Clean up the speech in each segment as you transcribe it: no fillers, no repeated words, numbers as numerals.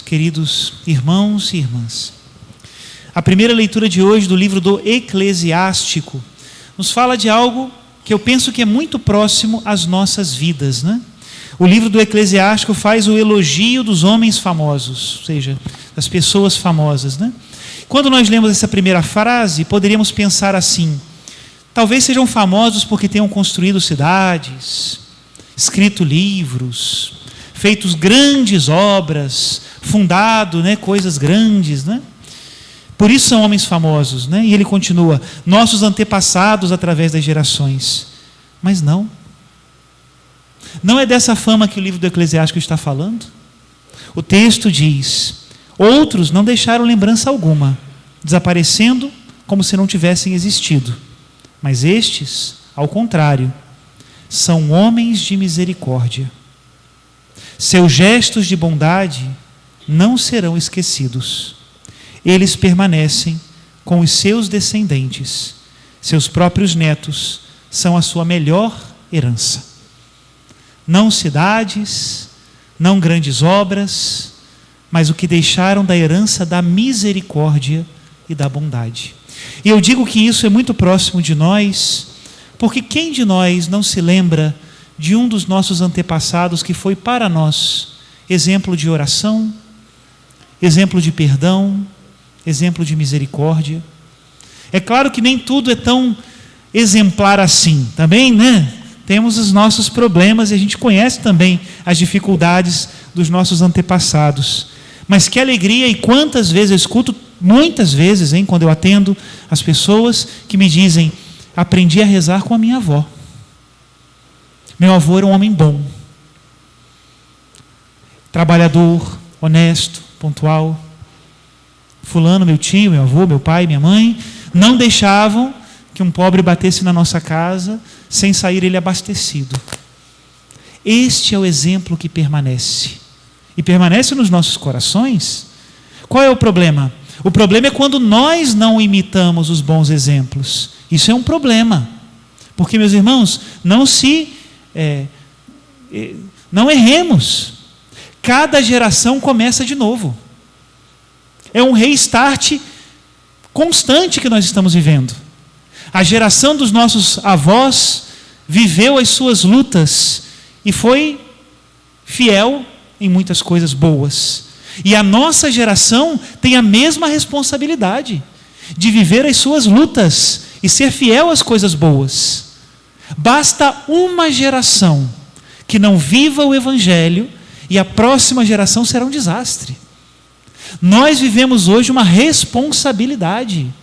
queridos irmãos e irmãs. A primeira leitura de hoje do livro do Eclesiástico nos fala de algo que eu penso que é muito próximo às nossas vidas, né? O livro do Eclesiástico faz o elogio dos homens famosos, ou seja, das pessoas famosas, né? Quando nós lemos essa primeira frase, poderíamos pensar assim: talvez sejam famosos porque tenham construído cidades, escrito livros, feito grandes obras, fundado, né, coisas grandes, né? Por isso são homens famosos, né? E ele continua: nossos antepassados através das gerações. Mas não é dessa fama que o livro do Eclesiástico está falando. O texto diz: outros não deixaram lembrança alguma, desaparecendo como se não tivessem existido. Mas estes, ao contrário, são homens de misericórdia. Seus gestos de bondade não serão esquecidos. Eles permanecem com os seus descendentes. Seus próprios netos são a sua melhor herança. Não cidades, não grandes obras, mas o que deixaram da herança da misericórdia e da bondade. E eu digo que isso é muito próximo de nós, porque quem de nós não se lembra de um dos nossos antepassados que foi para nós exemplo de oração, exemplo de perdão, exemplo de misericórdia? É claro que nem tudo é tão exemplar assim, também, né? Temos os nossos problemas e a gente conhece também as dificuldades dos nossos antepassados. Mas que alegria, e quantas vezes eu escuto, muitas vezes, quando eu atendo as pessoas que me dizem: aprendi a rezar com a minha avó. Meu avô era um homem bom, trabalhador, honesto, pontual. Fulano, meu tio, meu avô, meu pai, minha mãe, não deixavam que um pobre batesse na nossa casa sem sair ele abastecido. Este é o exemplo que permanece. E permanece nos nossos corações. Qual é o problema? O problema é quando nós não imitamos os bons exemplos. Isso é um problema. Porque, meus irmãos, não erremos. Cada geração começa de novo. É um restart constante que nós estamos vivendo. A geração dos nossos avós viveu as suas lutas e foi fiel em muitas coisas boas. E a nossa geração tem a mesma responsabilidade de viver as suas lutas e ser fiel às coisas boas. Basta uma geração que não viva o Evangelho e a próxima geração será um desastre. Nós vivemos hoje uma responsabilidade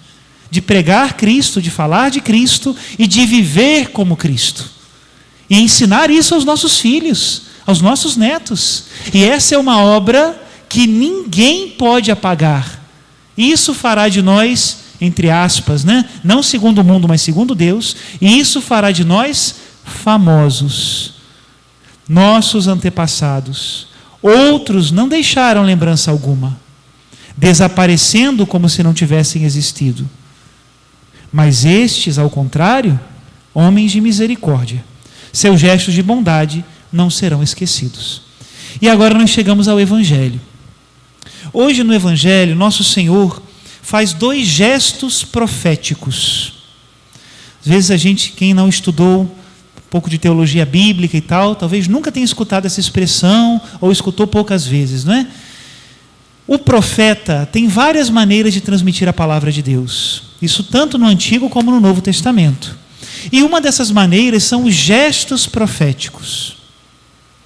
de pregar Cristo, de falar de Cristo e de viver como Cristo. E ensinar isso aos nossos filhos, aos nossos netos. E essa é uma obra que ninguém pode apagar. Isso fará de nós, entre aspas, né? Não segundo o mundo, mas segundo Deus. E isso fará de nós famosos. Nossos antepassados. Outros não deixaram lembrança alguma, desaparecendo como se não tivessem existido. Mas estes, ao contrário, homens de misericórdia. Seus gestos de bondade não serão esquecidos. E agora nós chegamos ao Evangelho. Hoje no Evangelho, nosso Senhor faz 2 gestos proféticos. Às vezes quem não estudou um pouco de teologia bíblica e tal, talvez nunca tenha escutado essa expressão, ou escutou poucas vezes, não é? O profeta tem várias maneiras de transmitir a palavra de Deus. Isso tanto no Antigo como no Novo Testamento. E uma dessas maneiras são os gestos proféticos.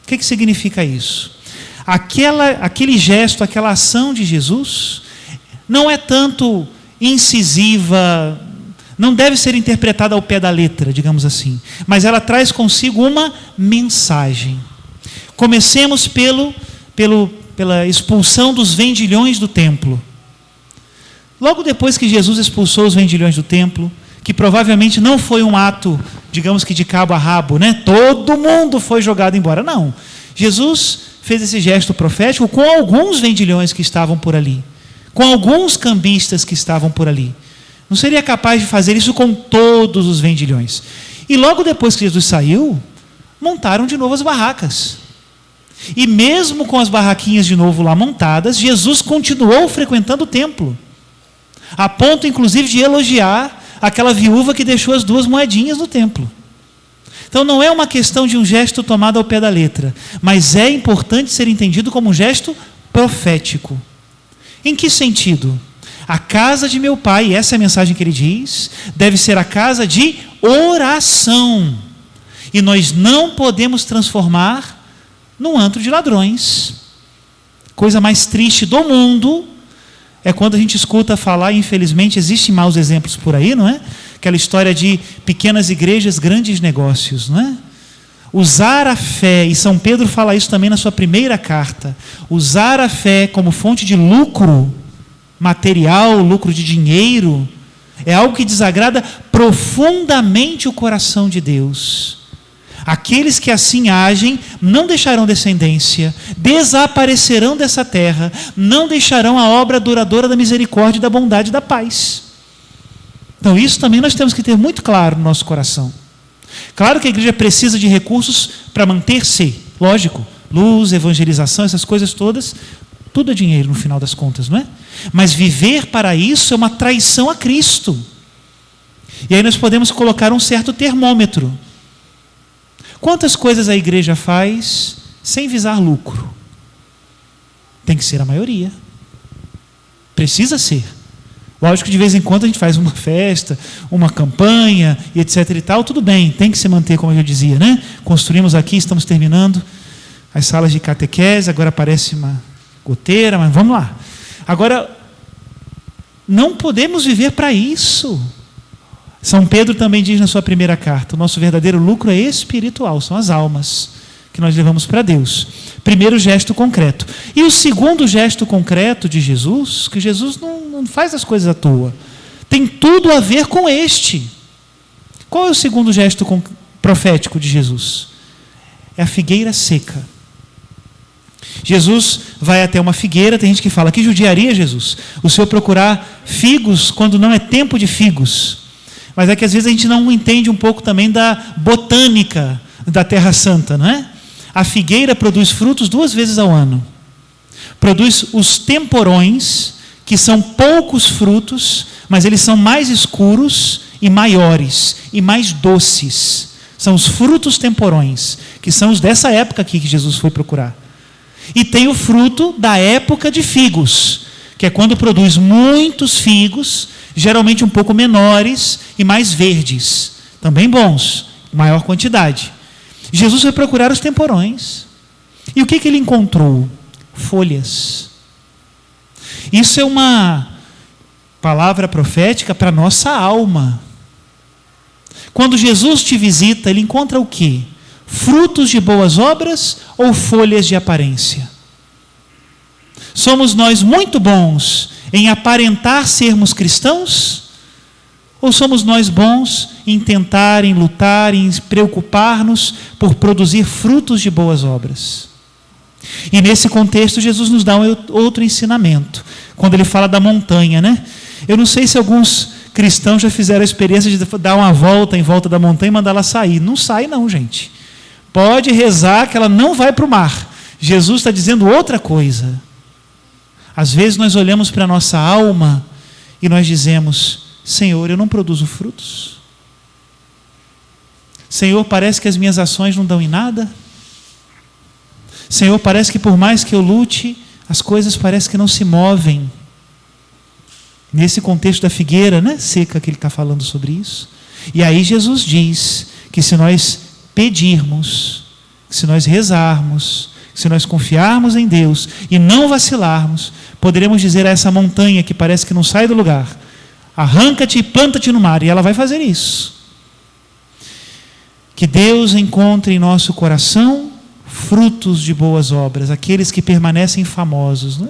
O que significa isso? Aquele gesto, aquela ação de Jesus, não é tanto incisiva, não deve ser interpretada ao pé da letra, digamos assim, mas ela traz consigo uma mensagem. Comecemos pela expulsão dos vendilhões do templo. Logo depois que Jesus expulsou os vendilhões do templo, que provavelmente não foi um ato, digamos que de cabo a rabo, né? Todo mundo foi jogado embora. Não. Jesus fez esse gesto profético com alguns vendilhões que estavam por ali, com alguns cambistas que estavam por ali. Não seria capaz de fazer isso com todos os vendilhões. E logo depois que Jesus saiu, montaram de novo as barracas. E mesmo com as barraquinhas de novo lá montadas, Jesus continuou frequentando o templo, a ponto inclusive de elogiar aquela viúva que deixou as 2 moedinhas no templo. Então não é uma questão de um gesto tomado ao pé da letra, mas é importante ser entendido como um gesto profético. Em que sentido? A casa de meu pai, essa é a mensagem que ele diz, deve ser a casa de oração. E nós não podemos transformar num antro de ladrões. Coisa mais triste do mundo é quando a gente escuta falar, e infelizmente existem maus exemplos por aí, não é? Aquela história de pequenas igrejas, grandes negócios, não é? Usar a fé, e São Pedro fala isso também na sua primeira carta, usar a fé como fonte de lucro material, lucro de dinheiro, é algo que desagrada profundamente o coração de Deus. Aqueles que assim agem não deixarão descendência, desaparecerão dessa terra, não deixarão a obra duradoura da misericórdia, da bondade e da paz. Então isso também nós temos que ter muito claro no nosso coração. Claro que a igreja precisa de recursos para manter-se, lógico, luz, evangelização, essas coisas todas, tudo é dinheiro no final das contas, não é? Mas viver para isso é uma traição a Cristo. E aí nós podemos colocar um certo termômetro. Quantas coisas a igreja faz sem visar lucro? Tem que ser a maioria. Precisa ser. Lógico que de vez em quando a gente faz uma festa, uma campanha e etc e tal, tudo bem, tem que se manter, como eu dizia, né? Construímos aqui, estamos terminando as salas de catequese, agora parece uma goteira, mas vamos lá. Agora, não podemos viver para isso. São Pedro também diz na sua primeira carta, o nosso verdadeiro lucro é espiritual, são as almas que nós levamos para Deus. Primeiro gesto concreto. E o segundo gesto concreto de Jesus, que Jesus não faz as coisas à toa, tem tudo a ver com este. Qual é o segundo gesto profético de Jesus? É a figueira seca. Jesus vai até uma figueira, tem gente que fala, que judiaria Jesus, o Senhor procurar figos quando não é tempo de figos. Mas é que às vezes a gente não entende um pouco também da botânica da Terra Santa, não é? A figueira produz frutos 2 vezes ao ano. Produz os temporões, que são poucos frutos, mas eles são mais escuros e maiores, e mais doces. São os frutos temporões, que são os dessa época aqui que Jesus foi procurar. E tem o fruto da época de figos, que é quando produz muitos figos, geralmente um pouco menores e mais verdes, também bons, maior quantidade. Jesus foi procurar os temporões. E o que ele encontrou? Folhas. Isso é uma palavra profética para a nossa alma. Quando Jesus te visita, ele encontra o quê? Frutos de boas obras ou folhas de aparência? Somos nós muito bons em aparentar sermos cristãos? Ou somos nós bons em tentar, em lutar, em preocupar-nos por produzir frutos de boas obras? E nesse contexto Jesus nos dá outro ensinamento, quando ele fala da montanha, né? Eu não sei se alguns cristãos já fizeram a experiência de dar uma volta em volta da montanha e mandar ela sair. Não sai não, gente. Pode rezar que ela não vai para o mar. Jesus está dizendo outra coisa. Às vezes nós olhamos para a nossa alma e nós dizemos: Senhor, eu não produzo frutos. Senhor, parece que as minhas ações não dão em nada. Senhor, parece que por mais que eu lute, as coisas parecem que não se movem. Nesse contexto da figueira, né, seca, que ele está falando sobre isso. E aí Jesus diz que se nós pedirmos, se nós rezarmos, se nós confiarmos em Deus e não vacilarmos, poderemos dizer a essa montanha que parece que não sai do lugar: arranca-te e planta-te no mar, e ela vai fazer isso. Que Deus encontre em nosso coração frutos de boas obras, aqueles que permanecem famosos, né?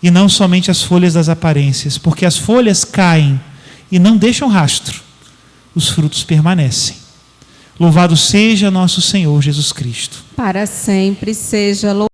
E não somente as folhas das aparências, porque as folhas caem e não deixam rastro, os frutos permanecem. Louvado seja nosso Senhor Jesus Cristo. Para sempre seja louvado.